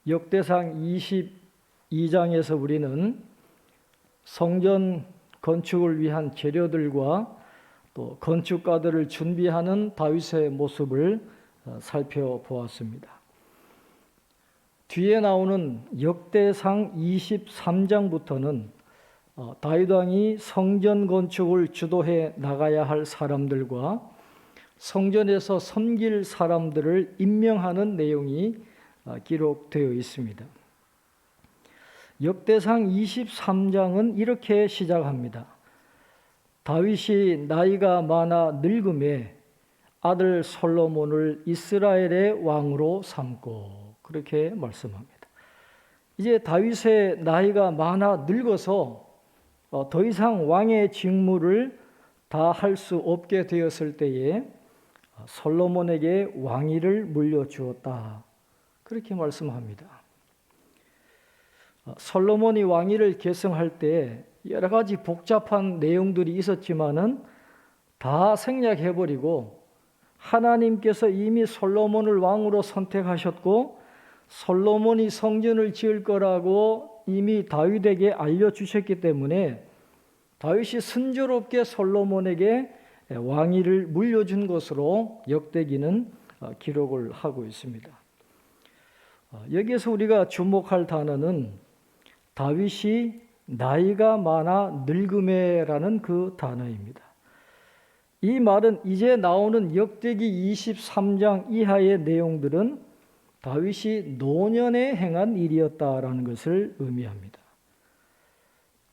역대상 22장에서 우리는 성전 건축을 위한 재료들과 또 건축가들을 준비하는 다윗의 모습을 살펴보았습니다. 뒤에 나오는 역대상 23장부터는 다윗 왕이 성전 건축을 주도해 나가야 할 사람들과 성전에서 섬길 사람들을 임명하는 내용이 기록되어 있습니다. 역대상 23장은 이렇게 시작합니다. 다윗이 나이가 많아 늙음에 아들 솔로몬을 이스라엘의 왕으로 삼고, 그렇게 말씀합니다. 이제 다윗의 나이가 많아 늙어서 더 이상 왕의 직무를 다 할 수 없게 되었을 때에 솔로몬에게 왕위를 물려주었다, 그렇게 말씀합니다. 솔로몬이 왕위를 계승할 때 여러 가지 복잡한 내용들이 있었지만은 다 생략해버리고 하나님께서 이미 솔로몬을 왕으로 선택하셨고 솔로몬이 성전을 지을 거라고 이미 다윗에게 알려주셨기 때문에 다윗이 순조롭게 솔로몬에게 왕위를 물려준 것으로 역대기는 기록을 하고 있습니다. 여기에서 우리가 주목할 단어는 다윗이 나이가 많아 늙음에라는 그 단어입니다. 이 말은 이제 나오는 역대기 23장 이하의 내용들은 다윗이 노년에 행한 일이었다라는 것을 의미합니다.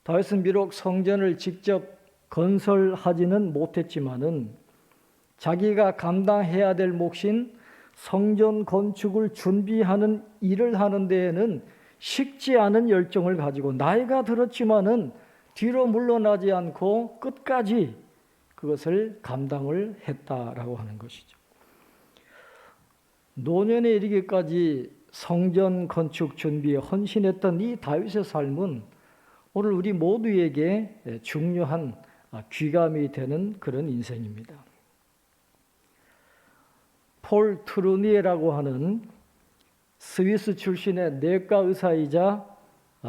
다윗은 비록 성전을 직접 건설하지는 못했지만은 자기가 감당해야 될 몫인 성전 건축을 준비하는 일을 하는 데에는 식지 않은 열정을 가지고 나이가 들었지만은 뒤로 물러나지 않고 끝까지 그것을 감당을 했다라고 하는 것이죠. 노년에 이르기까지 성전 건축 준비에 헌신했던 이 다윗의 삶은 오늘 우리 모두에게 중요한 귀감이 되는 그런 인생입니다. 폴 트루니에라고 하는 스위스 출신의 내과 의사이자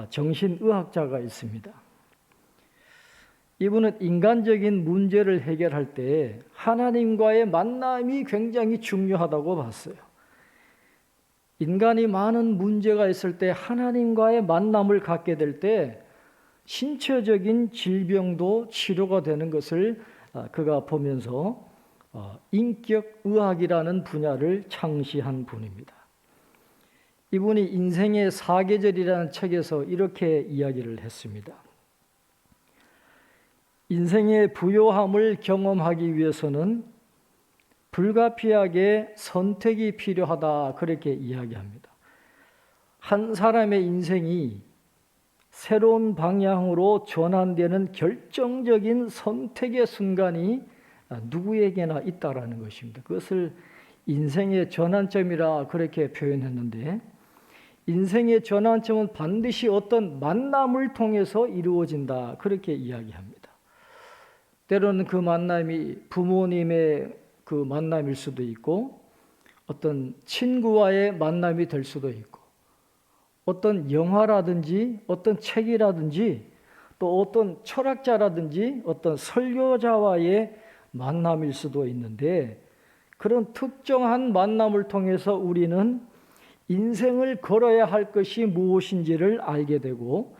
정신의학자가 있습니다. 이분은 인간적인 문제를 해결할 때 하나님과의 만남이 굉장히 중요하다고 봤어요. 인간이 많은 문제가 있을 때 하나님과의 만남을 갖게 될 때 신체적인 질병도 치료가 되는 것을 그가 보면서 인격의학이라는 분야를 창시한 분입니다. 이분이 인생의 사계절이라는 책에서 이렇게 이야기를 했습니다. 인생의 부요함을 경험하기 위해서는 불가피하게 선택이 필요하다, 그렇게 이야기합니다. 한 사람의 인생이 새로운 방향으로 전환되는 결정적인 선택의 순간이 누구에게나 있다라는 것입니다. 그것을 인생의 전환점이라 그렇게 표현했는데, 인생의 전환점은 반드시 어떤 만남을 통해서 이루어진다, 그렇게 이야기합니다. 때로는 그 만남이 부모님의 그 만남일 수도 있고, 어떤 친구와의 만남이 될 수도 있고, 어떤 영화라든지 어떤 책이라든지 또 어떤 철학자라든지 어떤 설교자와의 만남일 수도 있는데, 그런 특정한 만남을 통해서 우리는 인생을 걸어야 할 것이 무엇인지를 알게 되고,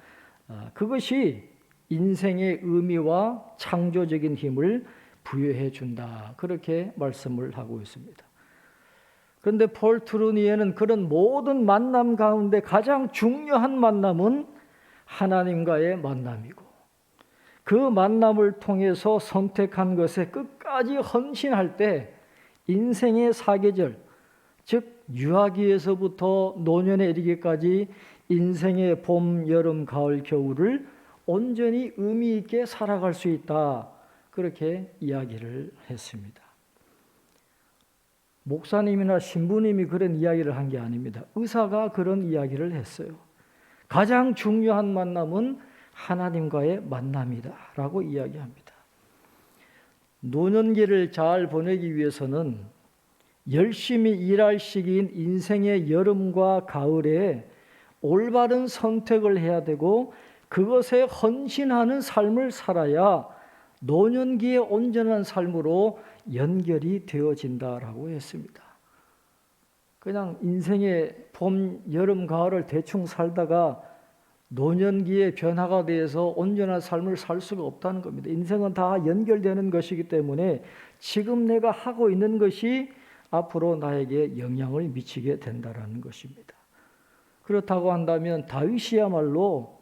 그것이 인생의 의미와 창조적인 힘을 부여해 준다, 그렇게 말씀을 하고 있습니다. 그런데 폴 트루니에는 그런 모든 만남 가운데 가장 중요한 만남은 하나님과의 만남이고, 그 만남을 통해서 선택한 것에 끝까지 헌신할 때 인생의 사계절, 즉 유아기에서부터 노년에 이르기까지 인생의 봄, 여름, 가을, 겨울을 온전히 의미 있게 살아갈 수 있다, 그렇게 이야기를 했습니다. 목사님이나 신부님이 그런 이야기를 한 게 아닙니다. 의사가 그런 이야기를 했어요. 가장 중요한 만남은 하나님과의 만남이다라고 이야기합니다. 노년기를 잘 보내기 위해서는 열심히 일할 시기인 인생의 여름과 가을에 올바른 선택을 해야 되고 그것에 헌신하는 삶을 살아야 노년기의 온전한 삶으로 연결이 되어진다라고 했습니다. 그냥 인생의 봄, 여름, 가을을 대충 살다가 노년기의 변화가 돼서 온전한 삶을 살 수가 없다는 겁니다. 인생은 다 연결되는 것이기 때문에 지금 내가 하고 있는 것이 앞으로 나에게 영향을 미치게 된다는 것입니다. 그렇다고 한다면 다윗이야말로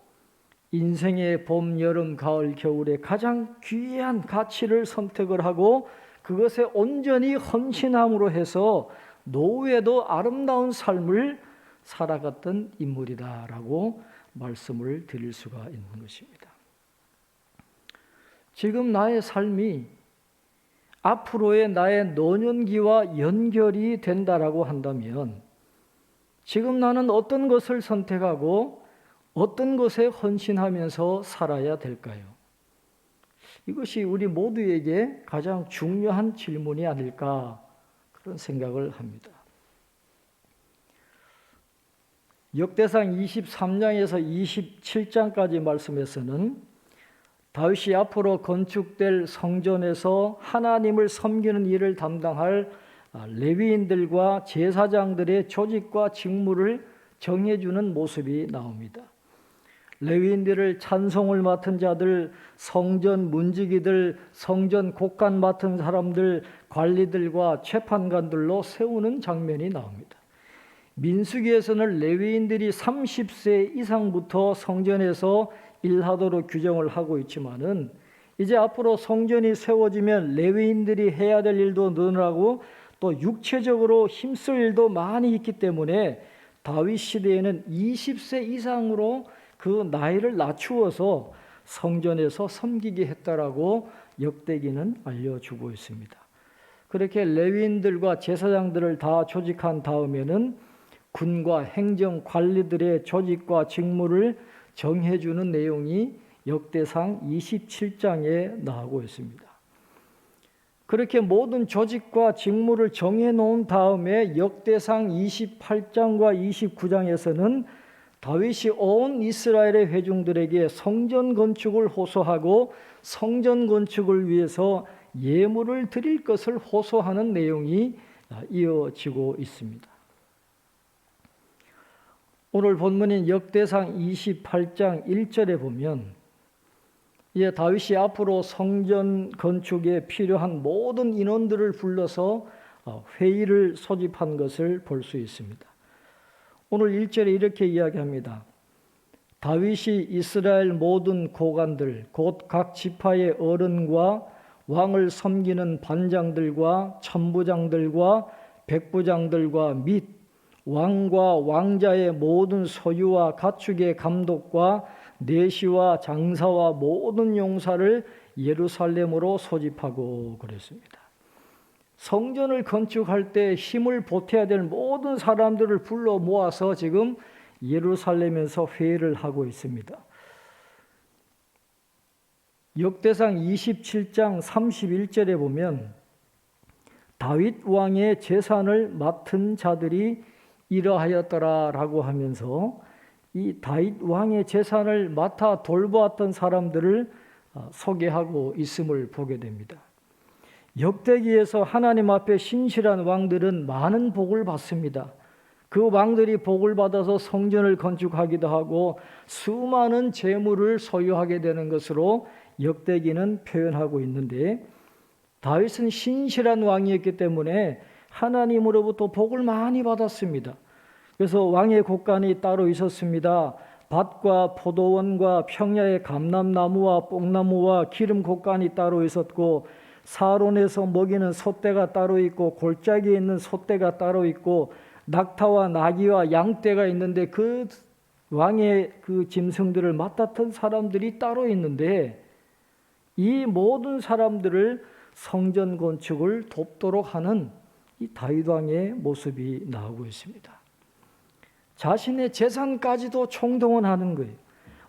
인생의 봄, 여름, 가을, 겨울에 가장 귀한 가치를 선택을 하고 그것에 온전히 헌신함으로 해서 노후에도 아름다운 삶을 살아갔던 인물이다라고 말씀을 드릴 수가 있는 것입니다. 지금 나의 삶이 앞으로의 나의 노년기와 연결이 된다라고 한다면 지금 나는 어떤 것을 선택하고 어떤 것에 헌신하면서 살아야 될까요? 이것이 우리 모두에게 가장 중요한 질문이 아닐까 그런 생각을 합니다. 역대상 23장에서 27장까지 말씀에서는 다윗이 앞으로 건축될 성전에서 하나님을 섬기는 일을 담당할 레위인들과 제사장들의 조직과 직무를 정해주는 모습이 나옵니다. 레위인들을 찬송을 맡은 자들, 성전 문지기들, 성전 곡간 맡은 사람들, 관리들과 재판관들로 세우는 장면이 나옵니다. 민수기에서는 레위인들이 30세 이상부터 성전에서 일하도록 규정을 하고 있지만은 이제 앞으로 성전이 세워지면 레위인들이 해야 될 일도 늘어나고 또 육체적으로 힘쓸 일도 많이 있기 때문에 다윗 시대에는 20세 이상으로 그 나이를 낮추어서 성전에서 섬기게 했다라고 역대기는 알려주고 있습니다. 그렇게 레위인들과 제사장들을 다 조직한 다음에는 군과 행정 관리들의 조직과 직무를 정해주는 내용이 역대상 27장에 나오고 있습니다. 그렇게 모든 조직과 직무를 정해놓은 다음에 역대상 28장과 29장에서는 다윗이 온 이스라엘의 회중들에게 성전 건축을 호소하고 성전 건축을 위해서 예물을 드릴 것을 호소하는 내용이 이어지고 있습니다. 오늘 본문인 역대상 28장 1절에 보면 이제 다윗이 앞으로 성전 건축에 필요한 모든 인원들을 불러서 회의를 소집한 것을 볼 수 있습니다. 오늘 1절에 이렇게 이야기합니다. 다윗이 이스라엘 모든 고관들 곧 각 지파의 어른과 왕을 섬기는 반장들과 천부장들과 백부장들과 및 왕과 왕자의 모든 소유와 가축의 감독과 내시와 장사와 모든 용사를 예루살렘으로 소집하고 그랬습니다. 성전을 건축할 때 힘을 보태야 될 모든 사람들을 불러 모아서 지금 예루살렘에서 회의를 하고 있습니다. 역대상 27장 31절에 보면 다윗 왕의 재산을 맡은 자들이 이러하였더라라고 하면서 이 다윗 왕의 재산을 맡아 돌보았던 사람들을 소개하고 있음을 보게 됩니다. 역대기에서 하나님 앞에 신실한 왕들은 많은 복을 받습니다. 그 왕들이 복을 받아서 성전을 건축하기도 하고 수많은 재물을 소유하게 되는 것으로 역대기는 표현하고 있는데 다윗은 신실한 왕이었기 때문에 하나님으로부터 복을 많이 받았습니다. 그래서 왕의 곡간이 따로 있었습니다. 밭과 포도원과 평야의 감람나무와 뽕나무와 기름 곡간이 따로 있었고 사론에서 먹이는 솥대가 따로 있고 골짜기에 있는 솥대가 따로 있고 낙타와 나귀와 양떼가 있는데 그 왕의 그 짐승들을 맡았던 사람들이 따로 있는데 이 모든 사람들을 성전 건축을 돕도록 하는 이 다윗 왕의 모습이 나오고 있습니다. 자신의 재산까지도 총동원하는 거예요.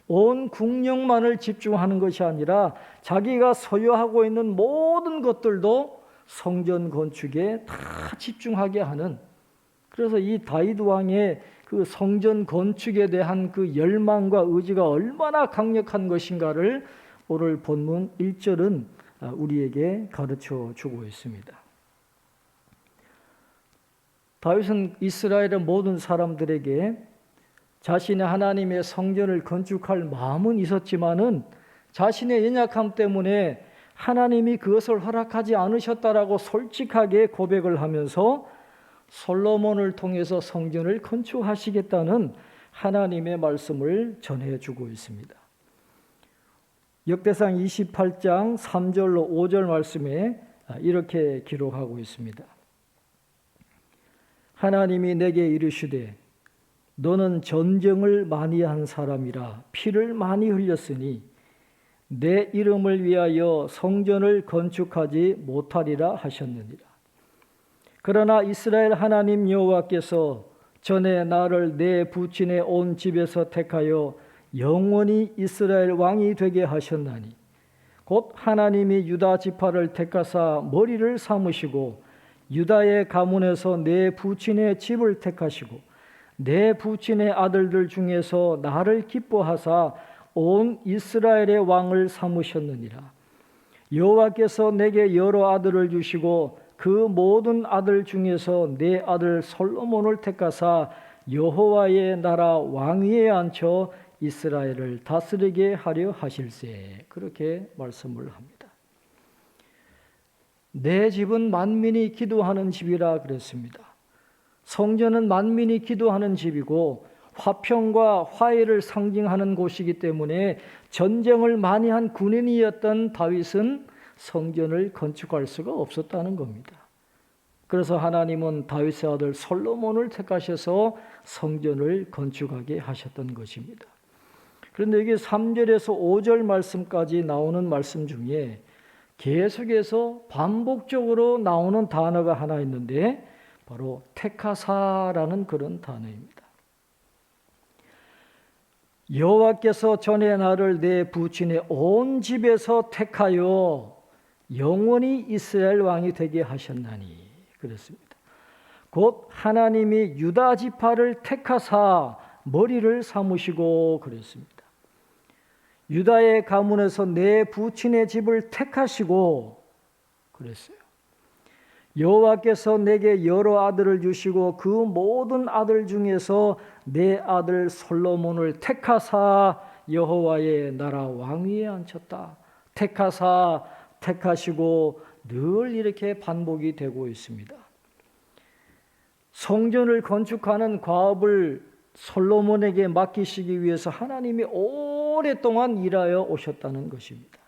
온 국력만을 집중하는 것이 아니라 자기가 소유하고 있는 모든 것들도 성전 건축에 다 집중하게 하는, 그래서 이 다윗 왕의 그 그 성전 건축에 대한 그 열망과 의지가 얼마나 강력한 것인가를 오늘 본문 1절은 우리에게 가르쳐 주고 있습니다. 다윗은 이스라엘의 모든 사람들에게 자신의 하나님의 성전을 건축할 마음은 있었지만은 자신의 연약함 때문에 하나님이 그것을 허락하지 않으셨다라고 솔직하게 고백을 하면서 솔로몬을 통해서 성전을 건축하시겠다는 하나님의 말씀을 전해주고 있습니다. 역대상 28장 3절로 5절 말씀에 이렇게 기록하고 있습니다. 하나님이 내게 이르시되 너는 전쟁을 많이 한 사람이라 피를 많이 흘렸으니 내 이름을 위하여 성전을 건축하지 못하리라 하셨느니라. 그러나 이스라엘 하나님 여호와께서 전에 나를 내 부친의 온 집에서 택하여 영원히 이스라엘 왕이 되게 하셨나니 곧 하나님이 유다 지파를 택하사 머리를 삼으시고 유다의 가문에서 내 부친의 집을 택하시고 내 부친의 아들들 중에서 나를 기뻐하사 온 이스라엘의 왕을 삼으셨느니라. 여호와께서 내게 여러 아들을 주시고 그 모든 아들 중에서 내 아들 솔로몬을 택하사 여호와의 나라 왕위에 앉혀 이스라엘을 다스리게 하려 하실세. 그렇게 말씀을 합니다. 내 집은 만민이 기도하는 집이라 그랬습니다. 성전은 만민이 기도하는 집이고 화평과 화해를 상징하는 곳이기 때문에 전쟁을 많이 한 군인이었던 다윗은 성전을 건축할 수가 없었다는 겁니다. 그래서 하나님은 다윗의 아들 솔로몬을 택하셔서 성전을 건축하게 하셨던 것입니다. 그런데 이게 3절에서 5절 말씀까지 나오는 말씀 중에 계속해서 반복적으로 나오는 단어가 하나 있는데 바로 택하사라는 그런 단어입니다. 여호와께서 전에 나를 내 부친의 온 집에서 택하여 영원히 이스라엘 왕이 되게 하셨나니 그랬습니다. 곧 하나님이 유다 지파를 택하사 머리를 삼으시고 그랬습니다. 유다의 가문에서 내 부친의 집을 택하시고 그랬어요. 여호와께서 내게 여러 아들을 주시고 그 모든 아들 중에서 내 아들 솔로몬을 택하사 여호와의 나라 왕위에 앉혔다. 택하사 택하시고 늘 이렇게 반복이 되고 있습니다. 성전을 건축하는 과업을 솔로몬에게 맡기시기 위해서 하나님이 오랫동안 일하여 오셨다는 것입니다.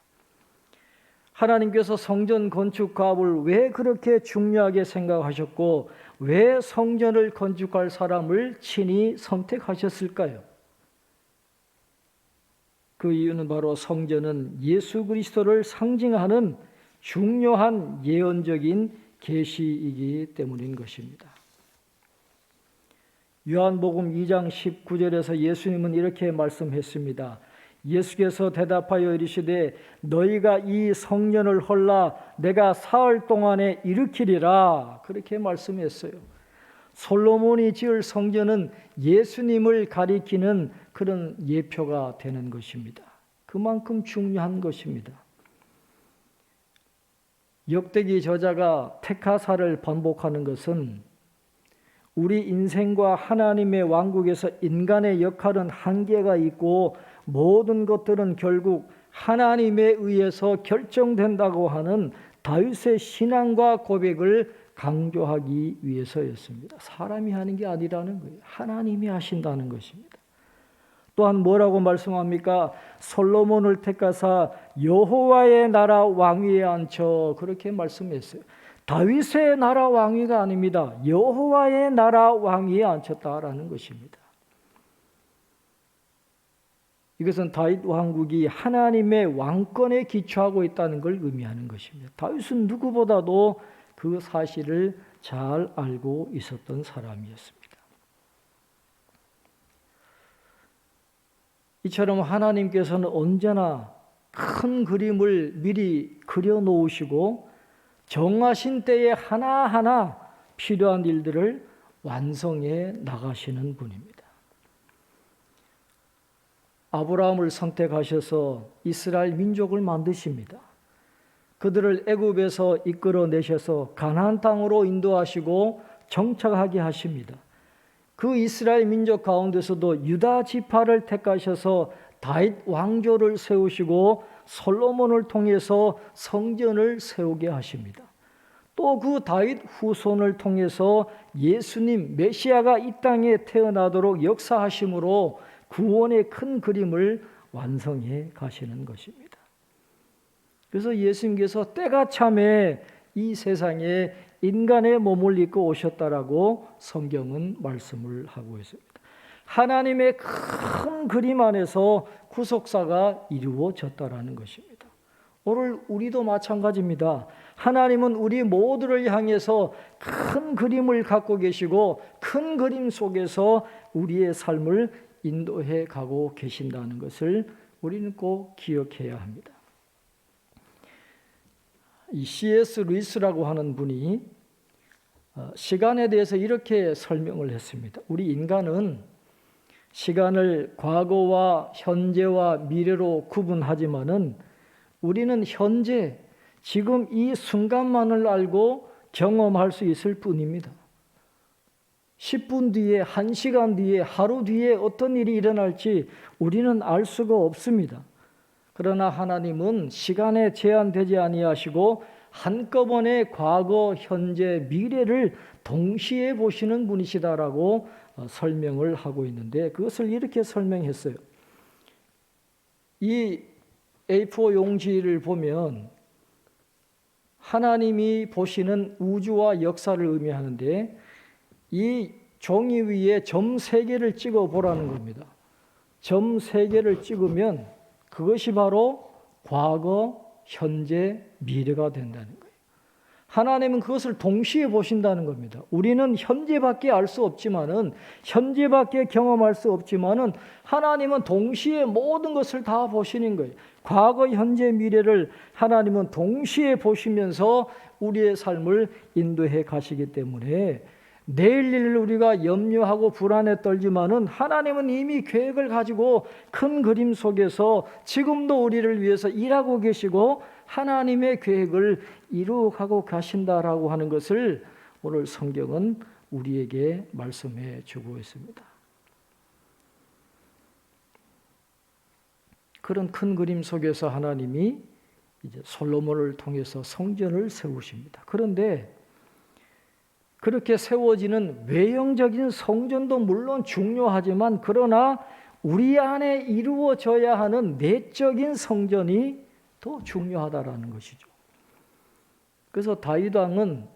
하나님께서 성전 건축 과업을 왜 그렇게 중요하게 생각하셨고 왜 성전을 건축할 사람을 친히 선택하셨을까요? 그 이유는 바로 성전은 예수 그리스도를 상징하는 중요한 예언적인 계시이기 때문인 것입니다. 요한복음 2장 19절에서 예수님은 이렇게 말씀했습니다. 예수께서 대답하여 이르시되 너희가 이 성전을 헐라 내가 사흘 동안에 일으키리라 그렇게 말씀했어요. 솔로몬이 지을 성전은 예수님을 가리키는 그런 예표가 되는 것입니다. 그만큼 중요한 것입니다. 역대기 저자가 택하사를 반복하는 것은 우리 인생과 하나님의 왕국에서 인간의 역할은 한계가 있고 모든 것들은 결국 하나님에 의해서 결정된다고 하는 다윗의 신앙과 고백을 강조하기 위해서였습니다. 사람이 하는 게 아니라는 거예요. 하나님이 하신다는 것입니다. 또한 뭐라고 말씀합니까? 솔로몬을 택하사 여호와의 나라 왕위에 앉혀 그렇게 말씀했어요. 다윗의 나라 왕위가 아닙니다. 여호와의 나라 왕위에 앉혔다라는 것입니다. 이것은 다윗 왕국이 하나님의 왕권에 기초하고 있다는 걸 의미하는 것입니다. 다윗은 누구보다도 그 사실을 잘 알고 있었던 사람이었습니다. 이처럼 하나님께서는 언제나 큰 그림을 미리 그려놓으시고 정하신 때에 하나하나 필요한 일들을 완성해 나가시는 분입니다. 아브라함을 선택하셔서 이스라엘 민족을 만드십니다. 그들을 애굽에서 이끌어내셔서 가나안 땅으로 인도하시고 정착하게 하십니다. 그 이스라엘 민족 가운데서도 유다 지파를 택하셔서 다윗 왕조를 세우시고 솔로몬을 통해서 성전을 세우게 하십니다. 또 그 다윗 후손을 통해서 예수님 메시아가 이 땅에 태어나도록 역사하심으로 구원의 큰 그림을 완성해 가시는 것입니다. 그래서 예수님께서 때가 참에 이 세상에 인간의 몸을 입고 오셨다라고 성경은 말씀을 하고 있습니다. 하나님의 큰 그림 안에서 구속사가 이루어졌다라는 것입니다. 오늘 우리도 마찬가지입니다. 하나님은 우리 모두를 향해서 큰 그림을 갖고 계시고 큰 그림 속에서 우리의 삶을 인도해 가고 계신다는 것을 우리는 꼭 기억해야 합니다. 이 C.S. 루이스라고 하는 분이 시간에 대해서 이렇게 설명을 했습니다. 우리 인간은 시간을 과거와 현재와 미래로 구분하지만은 우리는 현재 지금 이 순간만을 알고 경험할 수 있을 뿐입니다. 10분 뒤에, 1시간 뒤에, 하루 뒤에 어떤 일이 일어날지 우리는 알 수가 없습니다. 그러나 하나님은 시간에 제한되지 아니하시고 한꺼번에 과거, 현재, 미래를 동시에 보시는 분이시다라고 설명을 하고 있는데 그것을 이렇게 설명했어요. 이 A4 용지를 보면 하나님이 보시는 우주와 역사를 의미하는데 이 종이 위에 점 3개를 찍어 보라는 겁니다. 점 3개를 찍으면 그것이 바로 과거, 현재, 미래가 된다는 거예요. 하나님은 그것을 동시에 보신다는 겁니다. 우리는 현재밖에 알 수 없지만은 현재밖에 경험할 수 없지만은 하나님은 동시에 모든 것을 다 보시는 거예요. 과거, 현재, 미래를 하나님은 동시에 보시면서 우리의 삶을 인도해 가시기 때문에 내일 일을 우리가 염려하고 불안에 떨지만은 하나님은 이미 계획을 가지고 큰 그림 속에서 지금도 우리를 위해서 일하고 계시고 하나님의 계획을 이루어가고 가신다라고 하는 것을 오늘 성경은 우리에게 말씀해 주고 있습니다. 그런 큰 그림 속에서 하나님이 이제 솔로몬을 통해서 성전을 세우십니다. 그런데 그렇게 세워지는 외형적인 성전도 물론 중요하지만 그러나 우리 안에 이루어져야 하는 내적인 성전이 더 중요하다라는 것이죠. 그래서 다윗 왕은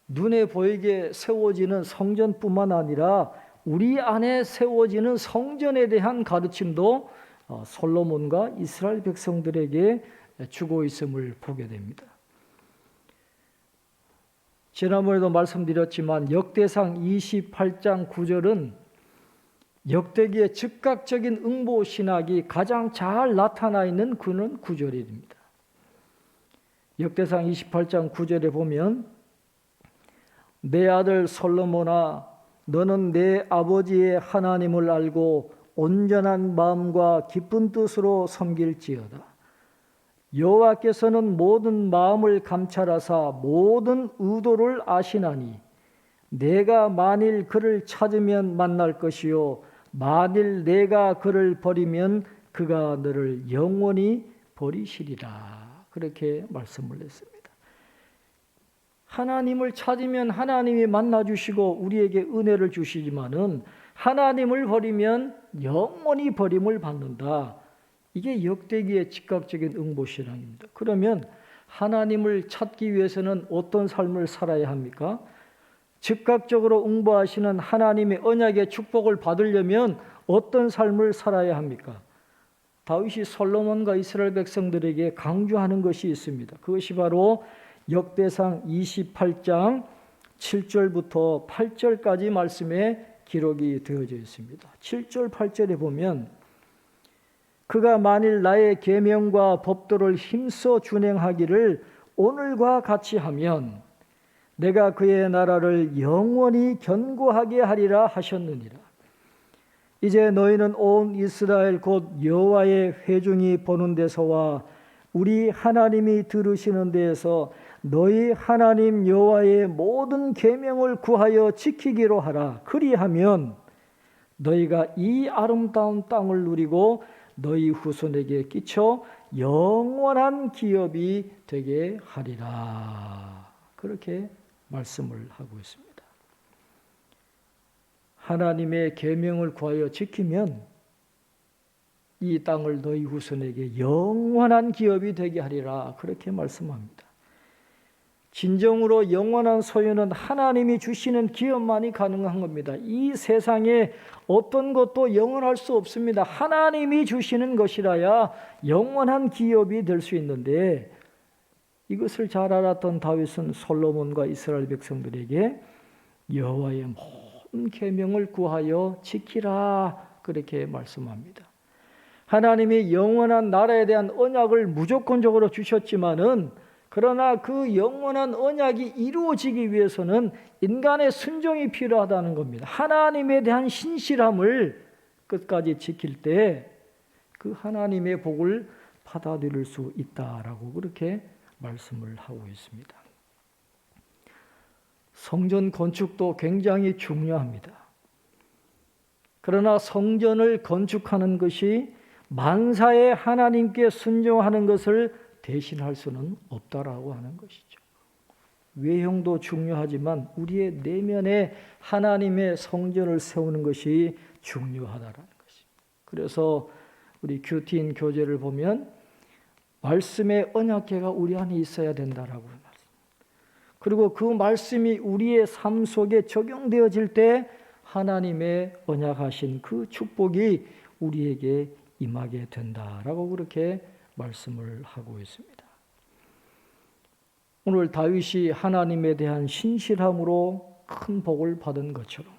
눈에 보이게 세워지는 성전뿐만 아니라 우리 안에 세워지는 성전에 대한 가르침도 솔로몬과 이스라엘 백성들에게 주고 있음을 보게 됩니다. 지난번에도 말씀드렸지만 역대상 28장 9절은 역대기의 즉각적인 응보 신학이 가장 잘 나타나 있는 그런 구절입니다. 역대상 28장 9절에 보면 내 아들 솔로몬아 너는 내 아버지의 하나님을 알고 온전한 마음과 기쁜 뜻으로 섬길지어다. 여호와께서는 모든 마음을 감찰하사 모든 의도를 아시나니 내가 만일 그를 찾으면 만날 것이요 만일 내가 그를 버리면 그가 너를 영원히 버리시리라. 그렇게 말씀을 했습니다. 하나님을 찾으면 하나님이 만나주시고 우리에게 은혜를 주시지만은 하나님을 버리면 영원히 버림을 받는다. 이게 역대기의 즉각적인 응보신앙입니다. 그러면 하나님을 찾기 위해서는 어떤 삶을 살아야 합니까? 즉각적으로 응보하시는 하나님의 언약의 축복을 받으려면 어떤 삶을 살아야 합니까? 다윗이 솔로몬과 이스라엘 백성들에게 강조하는 것이 있습니다. 그것이 바로 역대상 28장 7절부터 8절까지 말씀에 기록이 되어져 있습니다. 7절 8절에 보면 그가 만일 나의 계명과 법도를 힘써 준행하기를 오늘과 같이 하면 내가 그의 나라를 영원히 견고하게 하리라 하셨느니라. 이제 너희는 온 이스라엘 곧 여호와의 회중이 보는 데서와 우리 하나님이 들으시는 데에서 너희 하나님 여호와의 모든 계명을 구하여 지키기로 하라. 그리하면 너희가 이 아름다운 땅을 누리고 너희 후손에게 끼쳐 영원한 기업이 되게 하리라. 그렇게 말씀을 하고 있습니다. 하나님의 계명을 구하여 지키면 이 땅을 너희 후손에게 영원한 기업이 되게 하리라. 그렇게 말씀합니다. 진정으로 영원한 소유는 하나님이 주시는 기업만이 가능한 겁니다. 이 세상에 어떤 것도 영원할 수 없습니다. 하나님이 주시는 것이라야 영원한 기업이 될 수 있는데, 이것을 잘 알았던 다윗은 솔로몬과 이스라엘 백성들에게 여호와의 모든 계명을 구하여 지키라. 그렇게 말씀합니다. 하나님이 영원한 나라에 대한 언약을 무조건적으로 주셨지만은, 그러나 그 영원한 언약이 이루어지기 위해서는 인간의 순종이 필요하다는 겁니다. 하나님에 대한 신실함을 끝까지 지킬 때 그 하나님의 복을 받아들일 수 있다라고 그렇게 말씀을 하고 있습니다. 성전 건축도 굉장히 중요합니다. 그러나 성전을 건축하는 것이 만사의 하나님께 순종하는 것을 대신할 수는 없다라고 하는 것이죠. 외형도 중요하지만 우리의 내면에 하나님의 성전을 세우는 것이 중요하다라는 것입니다. 그래서 우리 큐티인 교제를 보면 말씀의 언약궤가 우리 안에 있어야 된다라고 말씀합니다. 그리고 그 말씀이 우리의 삶 속에 적용되어질 때 하나님의 언약하신 그 축복이 우리에게 임하게 된다라고 그렇게 말씀을 하고 있습니다. 오늘 다윗이 하나님에 대한 신실함으로 큰 복을 받은 것처럼,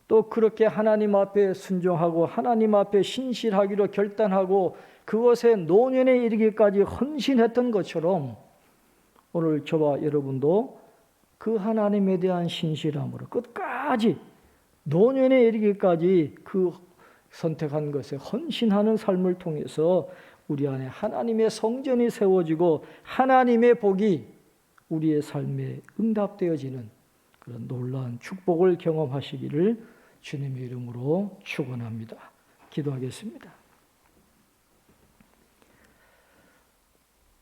또 그렇게 하나님 앞에 순종하고 하나님 앞에 신실하기로 결단하고 그것에 노년에 이르기까지 헌신했던 것처럼, 오늘 저와 여러분도 그 하나님에 대한 신실함으로 끝까지 노년에 이르기까지 그 선택한 것에 헌신하는 삶을 통해서 우리 안에 하나님의 성전이 세워지고 하나님의 복이 우리의 삶에 응답되어지는 그런 놀라운 축복을 경험하시기를 주님의 이름으로 축원합니다. 기도하겠습니다.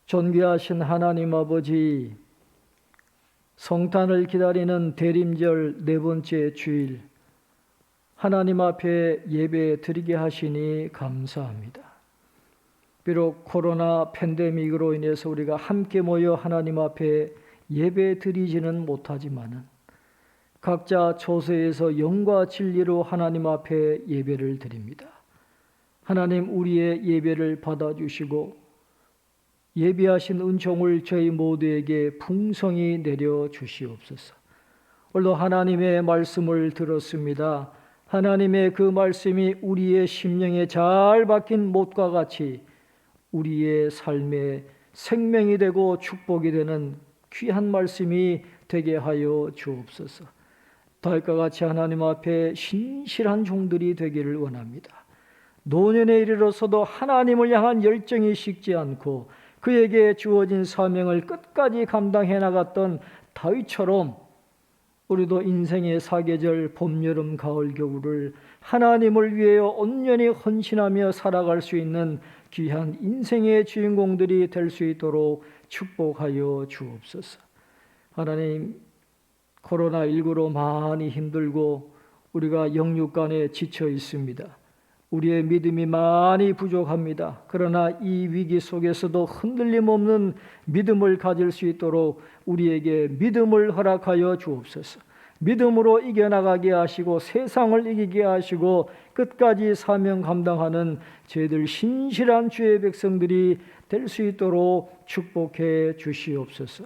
존귀하신 하나님 아버지, 성탄을 기다리는 대림절 네 번째 주일, 하나님 앞에 예배 드리게 하시니 감사합니다. 비록 코로나 팬데믹으로 인해서 우리가 함께 모여 하나님 앞에 예배 드리지는 못하지만은 각자 처소에서 영과 진리로 하나님 앞에 예배를 드립니다. 하나님, 우리의 예배를 받아주시고 예비하신 은총을 저희 모두에게 풍성히 내려 주시옵소서. 오늘도 하나님의 말씀을 들었습니다. 하나님의 그 말씀이 우리의 심령에 잘 박힌 못과 같이 우리의 삶에 생명이 되고 축복이 되는 귀한 말씀이 되게 하여 주옵소서. 다윗과 같이 하나님 앞에 신실한 종들이 되기를 원합니다. 노년에 이르러서도 하나님을 향한 열정이 식지 않고 그에게 주어진 사명을 끝까지 감당해 나갔던 다윗처럼 우리도 인생의 사계절 봄, 여름, 가을, 겨울을 하나님을 위하여 온전히 헌신하며 살아갈 수 있는 귀한 인생의 주인공들이 될 수 있도록 축복하여 주옵소서. 하나님, 코로나19로 많이 힘들고 우리가 영육간에 지쳐 있습니다. 우리의 믿음이 많이 부족합니다. 그러나 이 위기 속에서도 흔들림 없는 믿음을 가질 수 있도록 우리에게 믿음을 허락하여 주옵소서. 믿음으로 이겨나가게 하시고 세상을 이기게 하시고 끝까지 사명 감당하는 저희들 신실한 주의 백성들이 될 수 있도록 축복해 주시옵소서.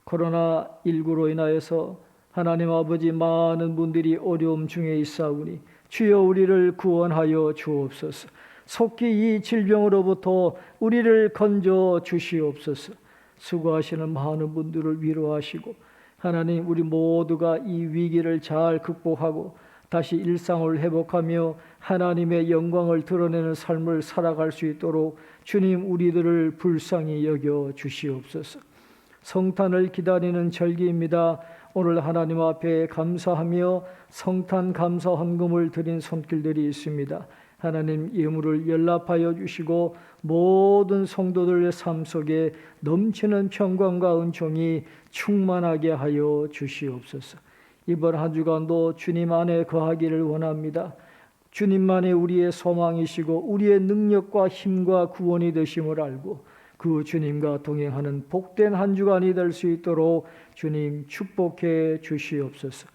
코로나19로 인하여서 하나님 아버지, 많은 분들이 어려움 중에 있사오니 주여 우리를 구원하여 주옵소서. 속히 이 질병으로부터 우리를 건져 주시옵소서. 수고하시는 많은 분들을 위로하시고 하나님 우리 모두가 이 위기를 잘 극복하고 다시 일상을 회복하며 하나님의 영광을 드러내는 삶을 살아갈 수 있도록 주님 우리들을 불쌍히 여겨 주시옵소서. 성탄을 기다리는 절기입니다. 오늘 하나님 앞에 감사하며 성탄 감사 헌금을 드린 손길들이 있습니다. 하나님 예물을 연락하여 주시고 모든 성도들의 삶 속에 넘치는 평강과 은총이 충만하게 하여 주시옵소서. 이번 한 주간도 주님 안에 거하기를 원합니다. 주님만이 우리의 소망이시고 우리의 능력과 힘과 구원이 되심을 알고 그 주님과 동행하는 복된 한 주간이 될 수 있도록 주님 축복해 주시옵소서.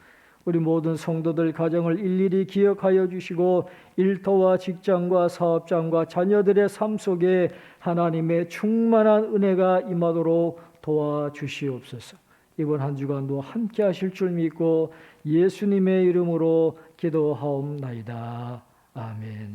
우리 모든 성도들 가정을 일일이 기억하여 주시고 일터와 직장과 사업장과 자녀들의 삶 속에 하나님의 충만한 은혜가 임하도록 도와주시옵소서. 이번 한 주간도 함께 하실 줄 믿고 예수님의 이름으로 기도하옵나이다. 아멘.